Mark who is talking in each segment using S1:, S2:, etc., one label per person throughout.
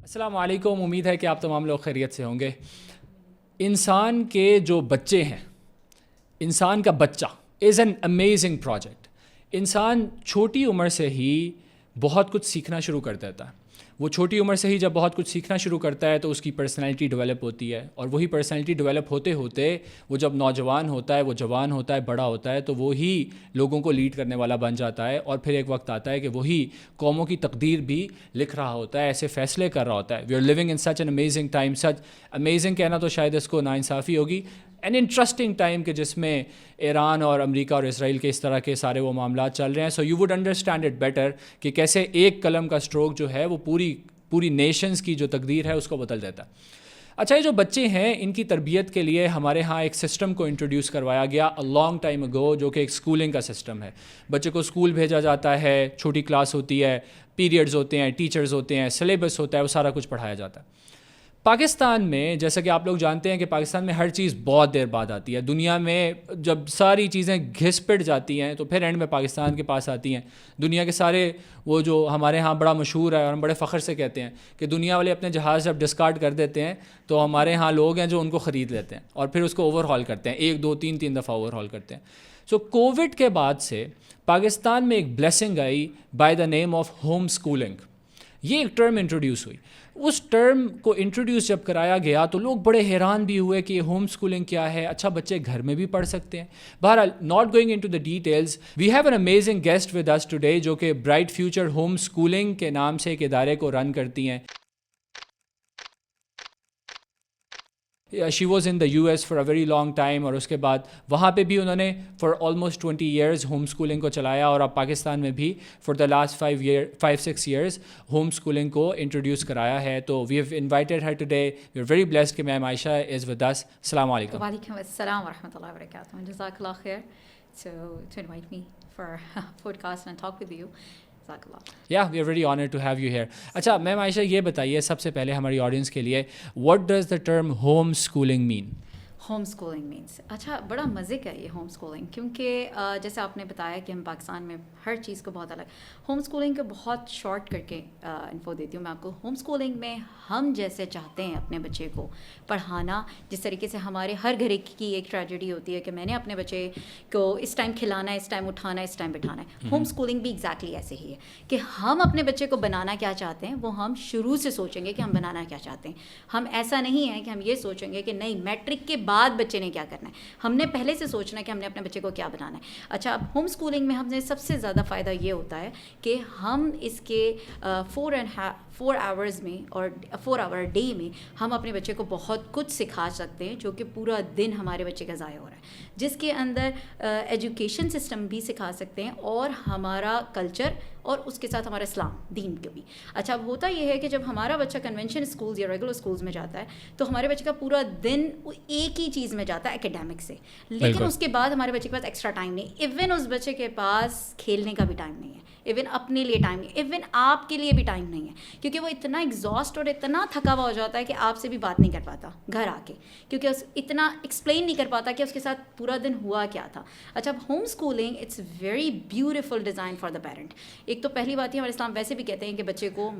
S1: السلام علیکم، امید ہے کہ آپ تمام لوگ خیریت سے ہوں گے۔ انسان کے جو بچے ہیں، انسان کا بچہ از این امیزنگ پروجیکٹ۔ انسان چھوٹی عمر سے ہی بہت کچھ سیکھنا شروع کر دیتا ہے۔ وہ چھوٹی عمر سے ہی جب بہت کچھ سیکھنا شروع کرتا ہے تو اس کی پرسنالٹی ڈیولپ ہوتی ہے، اور وہی پرسنالٹی ڈیولپ ہوتے ہوتے وہ جب نوجوان ہوتا ہے، وہ جوان ہوتا ہے، بڑا ہوتا ہے، تو وہی لوگوں کو لیڈ کرنے والا بن جاتا ہے، اور پھر ایک وقت آتا ہے کہ وہی قوموں کی تقدیر بھی لکھ رہا ہوتا ہے، ایسے فیصلے کر رہا ہوتا ہے۔ We are living in such an amazing time, such amazing کہنا تو شاید اس کو ناانصافی ہوگی، این انٹرسٹنگ ٹائم کہ جس میں ایران اور امریکہ اور اسرائیل کے اس طرح کے سارے وہ معاملات چل رہے ہیں۔ So you would understand it better کہ کیسے ایک قلم کا اسٹروک جو ہے وہ پوری نیشنز کی جو تقدیر ہے اس کو بدل دیتا ہے۔ اچھا، یہ جو بچے ہیں ان کی تربیت کے لیے ہمارے ہاں ایک سسٹم کو انٹروڈیوس کروایا گیا لانگ ٹائم اگو، جو کہ ایک اسکولنگ کا سسٹم ہے۔ بچے کو اسکول بھیجا جاتا ہے، چھوٹی کلاس ہوتی ہے، پیریڈز ہوتے ہیں، ٹیچرز ہوتے ہیں، سلیبس ہوتا ہے، وہ سارا کچھ پڑھایا جاتا ہے۔ پاکستان میں جیسا کہ آپ لوگ جانتے ہیں کہ پاکستان میں ہر چیز بہت دیر بعد آتی ہے۔ دنیا میں جب ساری چیزیں گھس پٹ جاتی ہیں تو پھر اینڈ میں پاکستان کے پاس آتی ہیں۔ دنیا کے سارے وہ جو ہمارے ہاں بڑا مشہور ہے اور ہم بڑے فخر سے کہتے ہیں کہ دنیا والے اپنے جہاز جب ڈسکارڈ کر دیتے ہیں تو ہمارے ہاں لوگ ہیں جو ان کو خرید لیتے ہیں اور پھر اس کو اوور ہال کرتے ہیں، 1 2 3 دفعہ اوور ہال کرتے ہیں۔ سو کووڈ کے بعد سے پاکستان میں ایک blessing I by the name of home schooling. یہ ایک ٹرم انٹروڈیوس ہوئی۔ اس ٹرم کو انٹروڈیوس جب کرایا گیا تو لوگ بڑے حیران بھی ہوئے کہ یہ ہوم اسکولنگ کیا ہے، اچھا بچے گھر میں بھی پڑھ سکتے ہیں۔ بہرحال not going into the details, we have an amazing guest with us today جو کہ برائٹ فیوچر ہوم اسکولنگ کے نام سے ایک ادارے کو رن کرتی ہیں۔ She was in the US for a very long time, اور اس کے بعد وہاں پہ بھی انہوں نے for almost 20 years home schooling کو چلایا، اور اب پاکستان میں بھی for the last 5-6 years home schooling کو انٹروڈیوس کرایا ہے۔ تو we have invited her today, we are very blessed کہ ma'am Aisha is with us. السلام علیکم۔
S2: وعلیکم السلام ورحمۃ اللہ وبرکاتہ۔ جزاک اللہ خیر to invite me for a podcast and talk with you. جزاک اللہ۔
S1: Yeah, we are very honored to have you here. اچھا میم عائشہ، یہ بتائیے سب سے پہلے ہماری آڈینس کے لیے what does the term home schooling mean؟
S2: Home schooling means, اچھا بڑا مزے کا یہ ہوم اسکولنگ، کیونکہ جیسے آپ نے بتایا کہ ہم پاکستان میں ہر چیز کو بہت الگ ہوم اسکولنگ کو بہت شارٹ کر کے انفو دیتی ہوں میں آپ کو۔ ہوم اسکولنگ میں ہم جیسے چاہتے ہیں اپنے بچے کو پڑھانا، جس طریقے سے ہمارے ہر گھر کی ایک ٹریجڈی ہوتی ہے کہ میں نے اپنے بچے کو اس ٹائم کھلانا ہے، اس ٹائم اٹھانا ہے، اس ٹائم بٹھانا ہے، ہوم اسکولنگ بھی ایگزیکٹلی ایسے ہی ہے کہ ہم اپنے بچے کو بنانا کیا چاہتے ہیں وہ ہم شروع سے سوچیں گے کہ ہم بنانا کیا چاہتے ہیں۔ ہم ایسا نہیں ہے کہ ہم یہ سوچیں گے کہ نہیں میٹرک کے بعد بچے نے کیا کرنا ہے، ہم نے پہلے سے سوچنا ہے کہ ہم نے اپنے بچے کو کیا بنانا ہے۔ اچھا، اب ہوم اسکولنگ میں ہم نے سب سے زیادہ فائدہ یہ ہوتا ہے کہ ہم اس کے 4 آورز میں اور 4 آور ڈے میں ہم اپنے بچے کو بہت کچھ سکھا سکتے ہیں، جو کہ پورا دن ہمارے بچے کا ضائع ہو رہا ہے، جس کے اندر ایجوکیشن سسٹم بھی سکھا سکتے ہیں اور ہمارا کلچر اور اس کے ساتھ ہمارا اسلام دین کا بھی۔ اچھا، اب ہوتا یہ ہے کہ جب ہمارا بچہ کنونشن اسکولز یا ریگولر اسکولز میں جاتا ہے تو ہمارے بچے کا پورا دن ایک ہی چیز میں جاتا ہے، اکیڈیمک سے، لیکن اس کے بعد ہمارے بچے کے پاس ایکسٹرا ٹائم نہیں، ایون اس بچے کے پاس کھیلنے کا بھی ٹائم نہیں ہے، ایون اپنے لیے ٹائم نہیں، ایون آپ کے لیے بھی ٹائم نہیں ہے، کیونکہ وہ اتنا ایگزاسٹ اور اتنا تھکا ہوا ہو جاتا ہے کہ آپ سے بھی بات نہیں کر پاتا گھر آ کے، کیونکہ اتنا ایکسپلین نہیں کر پاتا کہ اس کے ساتھ پورا دن ہوا کیا تھا۔ اچھا، اب home schooling it's very beautiful design for the parent. ایک تو پہلی بات ہی ہمارے اسلام ویسے بھی کہتے ہیں کہ بچے کو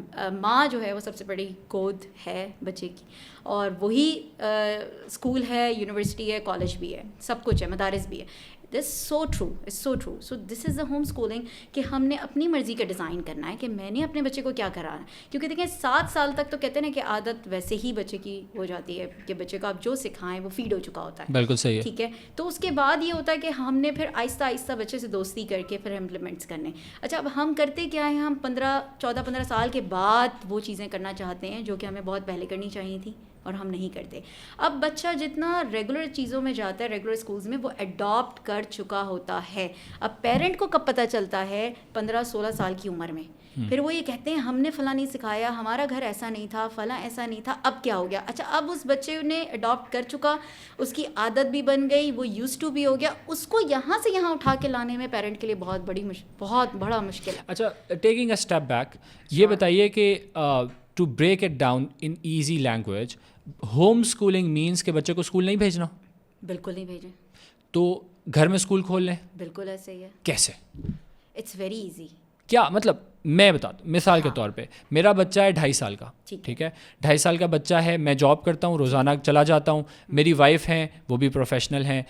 S2: ماں جو ہے وہ سب سے بڑی گود ہے بچے کی، اور وہی اسکول ہے، یونیورسٹی ہے، کالج بھی ہے، سب کچھ ہے، مدارس بھی ہے۔ This so true, it's so true. So this is the home schooling کہ ہم نے اپنی مرضی کا ڈیزائن کرنا ہے کہ میں نے اپنے بچے کو کیا کرانا ہے، کیونکہ دیکھیں 7 سال تک تو کہتے ہیں نا کہ عادت ویسے ہی بچے کی ہو جاتی ہے کہ بچے کو آپ جو سکھائیں وہ فیڈ ہو چکا ہوتا ہے۔
S1: بالکل صحیح ہے،
S2: ٹھیک ہے، تو اس کے بعد یہ ہوتا ہے کہ ہم نے پھر آہستہ آہستہ بچے سے دوستی کر کے پھر امپلیمنٹس کرنے۔ اچھا، اب ہم کرتے کیا ہیں، ہم 14-15 سال کے بعد وہ چیزیں کرنا چاہتے ہیں جو کہ ہمیں بہت پہلے کرنی چاہیے تھی اور ہم نہیں کرتے۔ اب بچہ جتنا ریگولر چیزوں میں جاتا ہے، ریگولر اسکولز میں، وہ اڈاپٹ کر چکا ہوتا ہے۔ اب پیرنٹ کو کب پتہ چلتا ہے؟ 15-16 سال کی عمر میں۔ پھر وہ یہ کہتے ہیں ہم نے فلاں نہیں سکھایا، ہمارا گھر ایسا نہیں تھا، فلاں ایسا نہیں تھا، اب کیا ہو گیا؟ اچھا، اب اس بچے نے اڈاپٹ کر چکا، اس کی عادت بھی بن گئی، وہ یوز ٹو بھی ہو گیا، اس کو یہاں سے یہاں اٹھا کے لانے میں پیرنٹ کے لیے بہت بڑا مشکل ہے۔
S1: اچھا، ٹیکنگ اے اسٹیپ بیک، یہ بتائیے کہ to break it down in easy language, home schooling means کہ بچے کو اسکول نہیں بھیجنا؟
S2: بالکل نہیں بھیجیں،
S1: تو گھر میں اسکول کھول لیں؟
S2: بالکل ایسے ہی ہے۔
S1: کیسے؟
S2: It's very easy.
S1: کیا مطلب میں بتاتا ہوں مثال کے طور پہ میرا بچہ ہے 2.5 سال کا, ٹھیک ہے, 2.5 سال کا بچہ ہے, میں جاب کرتا ہوں, روزانہ چلا جاتا ہوں, میری وائف ہیں وہ بھی پروفیشنل ہیں,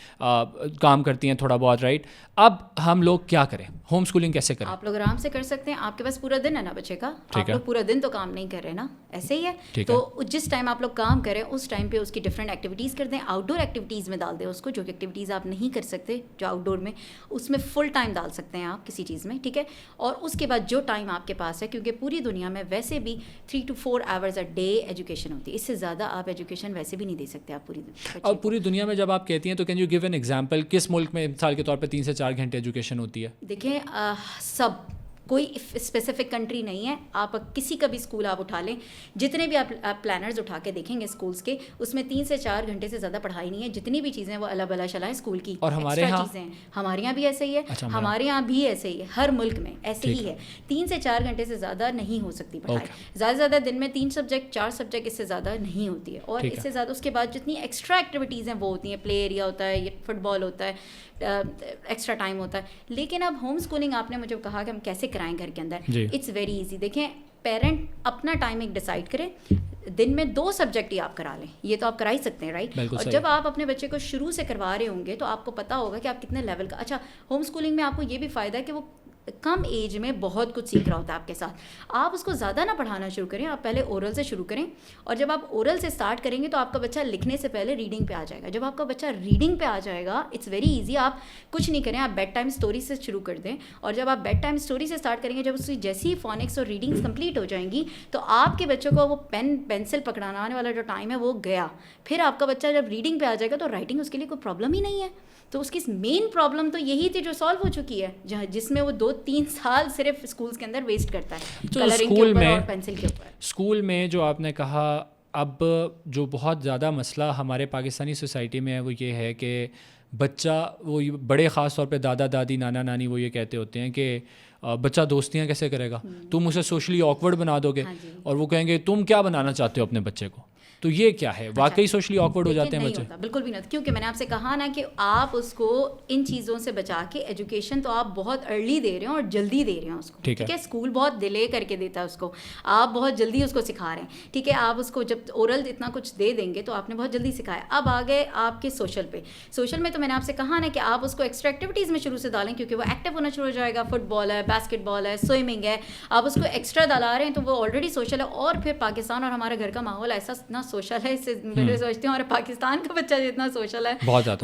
S1: کام کرتی ہیں تھوڑا بہت, رائٹ. اب ہم لوگ کیا کریں, ہوم اسکولنگ کیسے کریں؟
S2: آپ لوگ آرام سے کر سکتے ہیں, آپ کے پاس پورا دن ہے نا بچے کا, آپ لوگ پورا دن تو کام نہیں کر رہے نا, ایسے ہی ہے. تو جس ٹائم آپ لوگ کام کریں اس ٹائم پہ اس کی ڈفرینٹ ایکٹیویٹیز کر دیں, آؤٹ ڈور ایکٹیویٹیز میں ڈال دیں اس کو, جو ایکٹیویٹیز آپ نہیں کر سکتے جو آؤٹ ڈور میں, اس میں فل ٹائم ڈال سکتے ہیں آپ کسی چیز میں, ٹھیک ہے. اور اس کے بعد جو ٹائم آپ کے پاس ہے, کیونکہ پوری دنیا میں ویسے بھی 3 to 4 hours a day education ہوتی ہے, اس سے زیادہ آپ ایجوکیشن ویسے بھی نہیں دے سکتے آپ پوری دنیا.
S1: اور پوری دنیا میں جب آپ کہتی ہیں تو can you give an example, کس ملک میں مثال کے طور پہ 3 سے 4 گھنٹے ایجوکیشن ہوتی ہے؟
S2: دیکھیں سب, کوئی اسپیسیفک کنٹری نہیں ہے, آپ کسی کا بھی اسکول آپ اٹھا لیں, جتنے بھی آپ پلانرز اٹھا کے دیکھیں گے اسکولس کے, اس میں 3 سے 4 گھنٹے سے زیادہ پڑھائی نہیں ہے. جتنی بھی چیزیں وہ اللہ بلا شلا اسکول کی,
S1: اور ہمارے یہاں
S2: چیزیں ہمارے یہاں بھی ایسے ہی ہے, ہمارے یہاں بھی ایسے ہی ہے, ہر ملک میں ایسے ہی ہے. 3 سے 4 گھنٹے سے زیادہ نہیں ہو سکتی پڑھائی, زیادہ سے زیادہ دن میں 3 سبجیکٹ 4 سبجیکٹ, اس سے زیادہ نہیں ہوتی ہے. اور اس سے زیادہ اس کے بعد جتنی ایکسٹرا ایکٹیویٹیز ہیں وہ ہوتی ہیں, پلے ایریا ہوتا ہے, فٹ بال ہوتا ہے, ایکسٹرا ٹائم ہوتا ہے. لیکن اب ہوم اسکولنگ آپ نے مجھے کہا کہ ہم کیسے کرائیں گھر کے اندر, اٹس ویری ایزی. دیکھیں پیرنٹ اپنا ٹائم ایک ڈیسائڈ کرے, دن میں 2 سبجیکٹ ہی آپ کرا لیں, یہ تو آپ کرا ہی سکتے ہیں, رائٹ. اور جب آپ اپنے بچے کو شروع سے کروا رہے ہوں گے تو آپ کو پتا ہوگا کہ آپ کتنے لیول کا. اچھا, ہوم اسکولنگ میں آپ کو یہ بھی فائدہ ہے کہ وہ کم ایج میں بہت کچھ سیکھ رہا ہوتا ہے آپ کے ساتھ. آپ اس کو زیادہ نہ پڑھانا شروع کریں, آپ پہلے اورل سے شروع کریں, اور جب آپ اورل سے اسٹارٹ کریں گے تو آپ کا بچہ لکھنے سے پہلے ریڈنگ پہ آ جائے گا. جب آپ کا بچہ ریڈنگ پہ آ جائے گا, اٹس ویری ایزی. آپ کچھ نہیں کریں, آپ بیڈ ٹائم اسٹوری سے شروع کر دیں, اور جب آپ بیڈ ٹائم اسٹوری سے اسٹارٹ کریں گے, جب اس کی جیسی ہی فونکس اور ریڈنگس کمپلیٹ ہو جائیں گی تو آپ کے بچوں کو وہ پینسل پکڑانے والا جو ٹائم ہے وہ گیا. پھر آپ کا بچہ جب ریڈنگ پہ آ جائے گا تو رائٹنگ اس کے لیے کوئی پرابلم ہی نہیں ہے. تو اس کی مین پرابلم تو یہی تھی جو سالو ہو چکی ہے, جس میں وہ 2-3 سال صرف اسکولس کے اندر ویسٹ کرتا ہے کلرنگ کے اوپر اور پینسل کے اوپر.
S1: اسکول میں جو آپ نے کہا, اب جو بہت زیادہ مسئلہ ہمارے پاکستانی سوسائٹی میں ہے وہ یہ ہے کہ بچہ, وہ بڑے خاص طور پہ دادا دادی نانا نانی وہ یہ کہتے ہوتے ہیں کہ بچہ دوستیاں کیسے کرے گا, تم اسے سوشلی آکورڈ بنا دو گے, اور وہ کہیں گے تم کیا بنانا چاہتے ہو اپنے بچے کو. تو یہ کیا ہے, واقعی سوشلی آکورڈ ہو جاتے ہیں بچے؟
S2: بالکل بھی نہیں, کیونکہ میں نے آپ سے کہا نا کہ آپ اس کو ان چیزوں سے بچا کے, ایجوکیشن تو آپ بہت ارلی دے رہے ہیں اور جلدی دے رہے ہیں اس کو, ٹھیک ہے. اسکول بہت ڈیلے کر کے دیتا ہے اس کو, آپ بہت جلدی اس کو سکھا رہے ہیں, ٹھیک ہے. آپ اس کو جب اورل اتنا کچھ دے دیں گے تو آپ نے بہت جلدی سکھایا. اب آ گئے آپ کے سوشل پہ. سوشل میں تو میں نے آپ سے کہا نا کہ آپ اس کو ایکسٹرا ایکٹیویٹیز میں شروع سے ڈالیں, کیونکہ وہ ایکٹیو ہونا شروع ہو جائے گا. فٹ بال ہے, باسکٹ بال ہے, سوئمنگ ہے, آپ اس کو ایکسٹرا ڈالا رہے ہیں تو وہ آلریڈی سوشل ہے. اور پھر پاکستان اور ہمارے گھر کا ماحول ایسا اتنا سوشل ہے, اس سے میں سوچتی ہوں ہمارے پاکستان کا بچہ جتنا سوشل ہے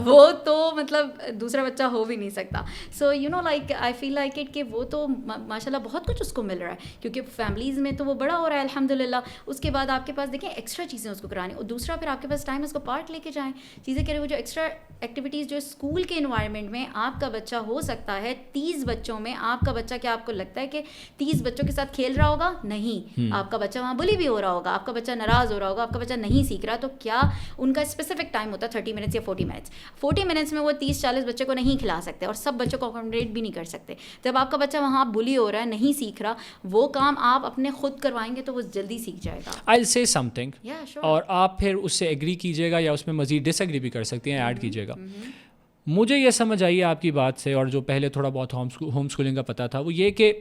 S2: وہ تو مطلب دوسرا بچہ ہو بھی نہیں سکتا. So you know like I feel like it کہ وہ تو ماشاء اللہ بہت کچھ اس کو مل رہا ہے, کیونکہ فیملیز میں تو وہ بڑا ہو رہا ہے الحمد للہ. اس کے بعد آپ کے پاس دیکھیں ایکسٹرا چیزیں اس کو کرانی, اور دوسرا پھر آپ کے پاس ٹائم اس کو پارک لے کے جائیں, چیزیں کریں. وہ جو ایکسٹرا ایکٹیویٹیز جو اسکول کے انوائرمنٹ میں آپ کا بچہ ہو سکتا ہے 30 بچوں میں, آپ کا بچہ کیا آپ کو لگتا ہے کہ 30 بچوں کے ساتھ کھیل رہا ہوگا؟ نہیں, آپ کا بچہ وہاں بلی بھی ہو رہا ہوگا, آپ کا بچہ ناراض ہو رہا ہوگا, آپ کا بچہ نہیں سیکھ رہا. تو کیا ان کا اسپیسیفک ٹائم ہوتا ہے 30 منٹس یا 40 منٹس. 40 منٹس میں وہ 30-40 بچے کو نہیں کھلا سکتے اور سب بچوں کو اکوموڈیٹ بھی نہیں کر سکتے. جب آپ کا بچہ وہاں بلی ہو رہا ہے, نہیں سیکھ رہا, وہ کام آپ اپنے خود کروائیں گے تو وہ جلدی سیکھ جائے گا.
S1: I'll say something, اور آپ پھر اس سے ایگری کیجیے گا یا اس میں مزید ڈس ایگری بھی کر سکتی ہیں, ایڈ کیجیے گا. مجھے یہ سمجھ آئی ہے آپ کی بات سے, اور جو پہلے تھوڑا بہت ہوم اسکولنگ کا پتہ تھا, وہ یہ کہ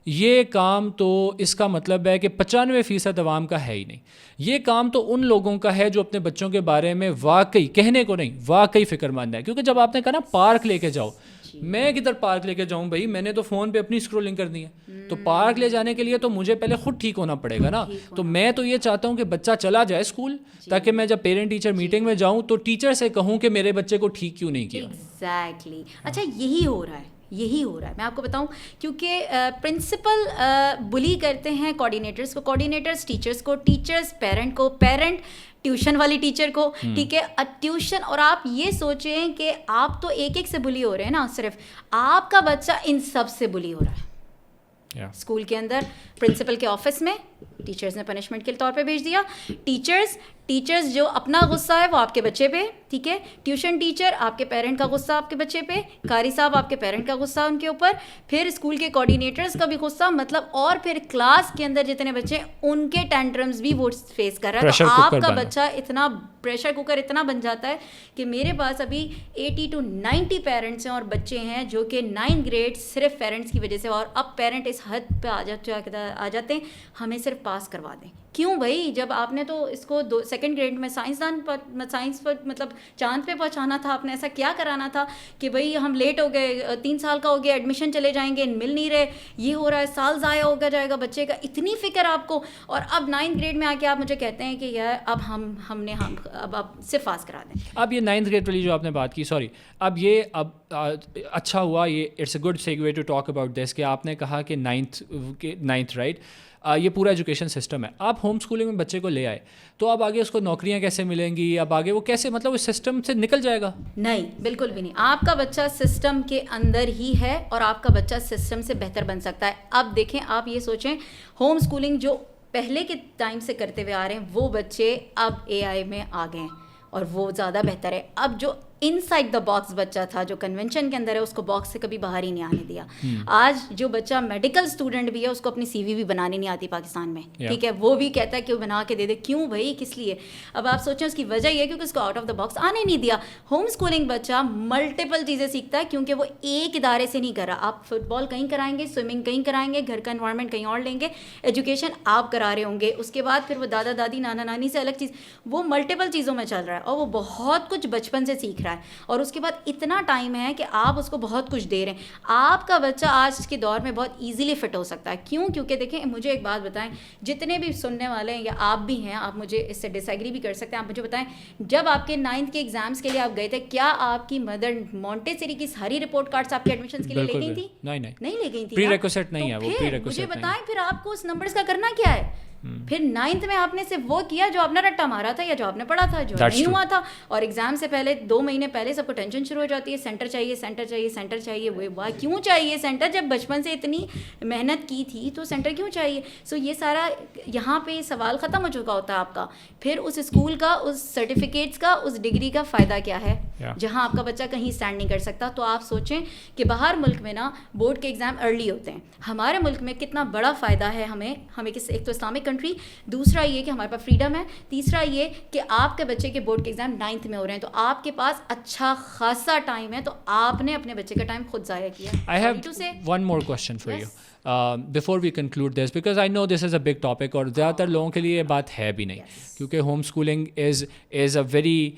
S1: یہ کام تو اس کا مطلب ہے کہ 95% عوام کا ہے ہی نہیں. یہ کام تو ان لوگوں کا ہے جو اپنے بچوں کے بارے میں واقعی, کہنے کو نہیں, واقعی فکر مند ہے. کیونکہ جب آپ نے کہا نا پارک لے کے جاؤ, میں کدھر پارک لے کے جاؤں بھائی, میں نے تو فون پہ اپنی اسکرولنگ کرنی ہے. تو پارک لے جانے کے لیے تو مجھے پہلے خود ٹھیک ہونا پڑے گا نا. تو میں تو یہ چاہتا ہوں کہ بچہ چلا جائے اسکول, تاکہ میں جب پیرنٹ ٹیچر میٹنگ میں جاؤں تو ٹیچر سے کہوں کہ میرے بچے کو ٹھیک کیوں نہیں کیا.
S2: ایگزیکٹلی. اچھا یہی ہو رہا ہے, یہی ہو رہا ہے. میں آپ کو بتاؤں, کیونکہ پرنسپل بلی کرتے ہیں کوآرڈینیٹرس کو, کوآرڈینیٹرس ٹیچرس کو, ٹیچرس پیرنٹ کو, پیرنٹ ٹیوشن والی ٹیچر کو, ٹھیک ہے, ٹیوشن. اور آپ یہ سوچیں کہ آپ تو ایک سے بلی ہو رہے ہیں نا, صرف آپ کا بچہ ان سب سے بلی ہو رہا ہے. اسکول کے اندر, پرنسپل کے آفس میں, ٹیچرز نے پنشمنٹ کے طور پہ بھیج دیا. ٹیچرز جو اپنا غصہ ہے وہ آپ کے بچے پہ, ٹھیک ہے, ٹیوشن ٹیچر آپ کے پیرنٹ کا غصہ آپ کے بچے پہ, قاری صاحب آپ کے پیرنٹ کا غصہ ان کے اوپر, پھر اسکول کے کوآرڈینیٹرز کا بھی غصہ, مطلب, اور پھر کلاس کے اندر جتنے بچے ان کے ٹینٹرمز بھی وہ فیس کر رہا ہے. تو آپ کا بچہ اتنا پریشر کوکر اتنا بن جاتا ہے کہ میرے پاس ابھی 80 to 90 پیرنٹس ہیں اور بچے ہیں جو کہ 9th گریڈ صرف پیرنٹس کی وجہ سے, اور اب پیرنٹ اس حد پہ آ جاتے ہیں ہمیں صرف پاس کروا دیں. کیوں بھائی, جب آپ نے تو اس کو 2nd گریڈ میں سائنس پر مطلب چاند پہ پہنچانا تھا, آپ نے ایسا کیا کرانا تھا کہ بھائی ہم لیٹ ہو گئے, 3 سال کا ہو گیا, ایڈمیشن چلے جائیں گے, مل نہیں رہے, یہ ہو رہا ہے, سال ضائع ہو جائے گا بچے کا, اتنی فکر آپ کو, اور اب 9th گریڈ میں آ کے آپ مجھے کہتے ہیں کہ یار اب اب آپ صرف پاس کرا دیں.
S1: اب یہ 9th گریڈ والی جو آپ نے بات کی, سوری, اب اچھا ہوا, یہ it's a good segue to talk about this کہ آپ نے کہا کہ 9th رائٹ, یہ پورا ایجوکیشن سسٹم ہے. آپ ہوم اسکولنگ میں بچے کو لے آئے تو اب آگے اس کو نوکریاں کیسے ملیں گی, اب آگے وہ کیسے, مطلب اس سسٹم سے نکل جائے گا؟
S2: نہیں, بالکل بھی نہیں. آپ کا بچہ سسٹم کے اندر ہی ہے اور آپ کا بچہ سسٹم سے بہتر بن سکتا ہے. اب دیکھیں, آپ یہ سوچیں, ہوم اسکولنگ جو پہلے کے ٹائم سے کرتے ہوئے آ رہے ہیں وہ بچے اب AI میں آ گئے ہیں اور وہ زیادہ بہتر ہے. اب جو ان سائڈ دا باکس بچہ تھا جو کنونشن کے اندر ہے, اس کو باکس سے کبھی باہر ہی نہیں آنے دیا. آج جو بچہ میڈیکل اسٹوڈنٹ بھی ہے اس کو اپنی CV بھی بنانی نہیں آتی پاکستان میں, ٹھیک ہے, وہ بھی کہتا ہے کہ وہ بنا کے دے دے. کیوں بھائی, کس لیے؟ اب آپ سوچیں اس کی وجہ یہ ہے کیونکہ اس کو آؤٹ آف دا باکس آنے نہیں دیا. ہوم اسکولنگ بچہ ملٹیپل چیزیں سیکھتا ہے کیونکہ وہ ایک ادارے سے نہیں کر رہا. آپ فٹ بال کہیں کرائیں گے, سوئمنگ کہیں کرائیں گے, گھر کا انوائرمنٹ کہیں اور لیں گے, ایجوکیشن آپ کرا رہے ہوں گے, اس کے بعد پھر وہ دادا دادی نانا نانی سے الگ چیز, وہ ملٹیپل چیزوں میں چل رہا ہے اور وہ بہت کچھ بچپن سے سیکھ رہا ہے, اور اس کے بعد اتنا ٹائم ہے کہ آپ اس کو بہت کچھ دے رہے ہیں. آپ کا بچہ آج کے دور میں بہت ایزیلی فٹ ہو سکتا ہے. کیوں؟ کیونکہ دیکھیں, مجھے ایک بات بتائیں, جتنے بھی سننے والے ہیں یا آپ بھی ہیں, آپ مجھے اس سے ڈس ایگری بھی کر سکتے ہیں, آپ مجھے بتائیں, جب آپ کے 9th کے ایگزامس کے لیے آپ گئے تھے, کیا آپ کی مدر مونٹیسری کی ساری رپورٹ کارڈس آپ کے ایڈمیشنس کے لیے لے گئی تھی؟ نہیں لے گئی تھی.
S1: پری ریکویسٹ نہیں ہے وہ, پری ریکویسٹ.
S2: مجھے بتائیں پھر آپ کو اس نمبرز کا کرنا کیا ہے؟ پھر 9th میں آپ نے صرف وہ کیا جو آپ نے رٹا مارا تھا یا جو آپ نے پڑھا تھا, جو نہیں ہوا تھا. اور ایگزام سے پہلے 2 مہینے پہلے سب کو ٹینشن شروع ہو جاتی ہے, سینٹر چاہیے, سینٹر چاہیے, سینٹر چاہیے. وہ کیوں چاہیے سینٹر؟ جب بچپن سے اتنی محنت کی تھی تو سینٹر کیوں چاہیے؟ سو یہ سارا یہاں پہ سوال ختم ہو چکا ہوتا ہے آپ کا. پھر اس اسکول کا, اس سرٹیفکیٹس کا, اس ڈگری کا فائدہ کیا ہے جہاں آپ کا بچہ کہیں اسٹینڈ نہیں کر سکتا؟ تو آپ سوچیں کہ باہر ملک میں نا بورڈ کے ایگزام ارلی ہوتے ہیں, ہمارے ملک میں کتنا بڑا فائدہ ہے ہمیں. ایک تو اسلامک کنٹری, دوسرا یہ کہ ہمارے پاس فریڈم ہے, تیسرا یہ کہ آپ کے بچے کے بورڈ کے ایگزام 9th میں ہو رہے ہیں, تو آپ کے پاس اچھا خاصا ٹائم ہے, تو آپ نے اپنے بچے کا ٹائم خود ضائع کیا.
S1: I have one more question for you before we conclude this, because I know this is a big topic اور زیادہ تر لوگوں کے لیے یہ بات ہے بھی نہیں, کیونکہ home schooling is a very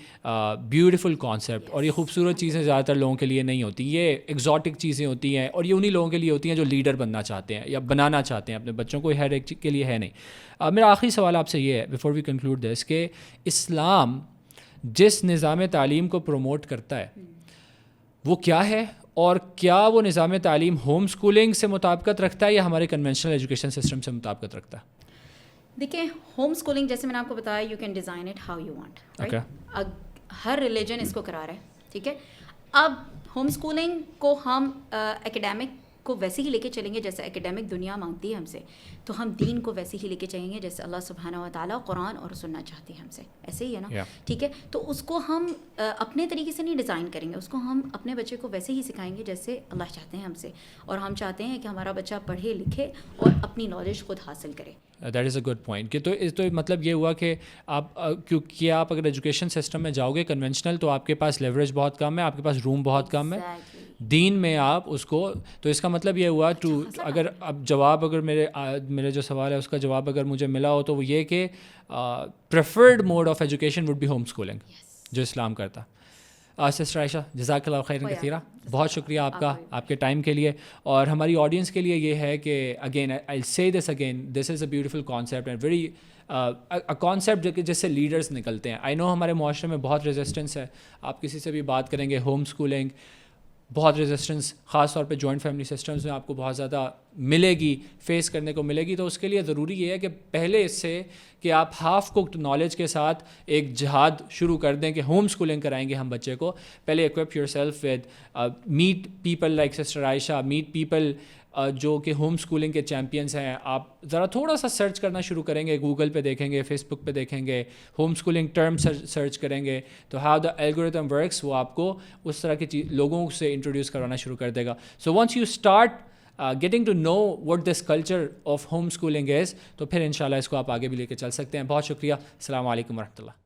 S1: beautiful concept, اور یہ خوبصورت چیزیں زیادہ تر لوگوں کے لیے نہیں ہوتی, یہ ایگزاٹک چیزیں ہوتی ہیں, اور یہ انہیں لوگوں کے لیے ہوتی ہیں جو لیڈر بننا چاہتے ہیں یا بنانا چاہتے ہیں اپنے بچوں کو, ہر ایک کے لیے ہے نہیں. میرا آخری سوال آپ سے یہ ہے بیفور وی کنکلوڈ دس, کہ اسلام جس نظام تعلیم کو پروموٹ کرتا ہے وہ کیا ہے, اور کیا وہ نظام تعلیم ہوم اسکولنگ سے مطابقت رکھتا ہے یا ہمارے کنونشنل ایجوکیشن سسٹم سے مطابقت رکھتا ہے؟
S2: دیکھیں, ہوم اسکولنگ جیسے میں نے آپ کو بتایا, you can design it how you want. ہر ریلیجن اس کو کرا رہا ہے, ٹھیک ہے. اب ہوم اسکولنگ کو ہم اکیڈیمک کو ویسے ہی لے کے چلیں گے جیسے اکیڈیمک دنیا مانگتی ہے ہم سے, تو ہم دین کو ویسے ہی لے کے چلیں گے جیسے اللہ سبحانہ و تعالیٰ قرآن اور سننا چاہتے ہیں ہم سے, ایسے ہی ہے نا, ٹھیک ہے. تو اس کو ہم اپنے طریقے سے نہیں ڈیزائن کریں گے, اس کو ہم اپنے بچے کو ویسے ہی سکھائیں گے جیسے اللہ چاہتے ہیں ہم سے, اور ہم چاہتے ہیں کہ ہمارا بچہ پڑھے لکھے اور اپنی نالج خود حاصل کرے.
S1: That is a good point. کہ تو مطلب یہ ہوا کہ آپ کیونکہ آپ اگر ایجوکیشن سسٹم میں جاؤ گے کنونشنل, تو آپ کے پاس لیوریج بہت کم ہے, آپ کے پاس روم بہت کم ہے. دین میں آپ اس کو, تو اس کا مطلب یہ ہوا ٹو, اگر اب جواب, اگر میرے جو سوال ہے اس کا جواب اگر مجھے ملا ہو تو وہ یہ کہ preferred mode of education would be home schooling, جو اسلام کرتا. سسٹر عائشہ, جزاک اللہ خیرا کثیرا, بہت شکریہ آپ کا, آپ کے ٹائم کے لیے. اور ہماری آڈینس کے لیے یہ ہے کہ اگین آئی سے this again, this is a beautiful concept and very concept جس سے لیڈرس نکلتے ہیں. آئی نو ہمارے معاشرے میں بہت ریزسٹنس ہے, آپ کسی سے بھی بات کریں گے ہوم اسکولنگ, بہت ریزسٹنس, خاص طور پہ جوائنٹ فیملی سسٹمز میں آپ کو بہت زیادہ ملے گی, فیس کرنے کو ملے گی. تو اس کے لیے ضروری یہ ہے کہ پہلے اس سے کہ آپ ہاف کوکڈ نالج کے ساتھ ایک جہاد شروع کر دیں کہ ہوم اسکولنگ کرائیں گے ہم بچے کو. پہلے occupy yourself with, meet people like sister Aisha, meet people جو کہ ہوم اسکولنگ کے چیمپئنس ہیں. آپ ذرا تھوڑا سا سرچ کرنا شروع کریں گے, گوگل پہ دیکھیں گے, فیس بک پہ دیکھیں گے, ہوم اسکولنگ ٹرم سرچ کریں گے, تو ہاؤ دا الگوریتھم ورکس وہ آپ کو اس طرح کی لوگوں سے انٹروڈیوس کروانا شروع کر دے گا. So once you start getting to know what this culture of home schooling is, تو پھر انشاءاللہ اس کو آپ آگے بھی لے کے چل سکتے ہیں. بہت شکریہ. السلام علیکم ورحمۃ اللہ.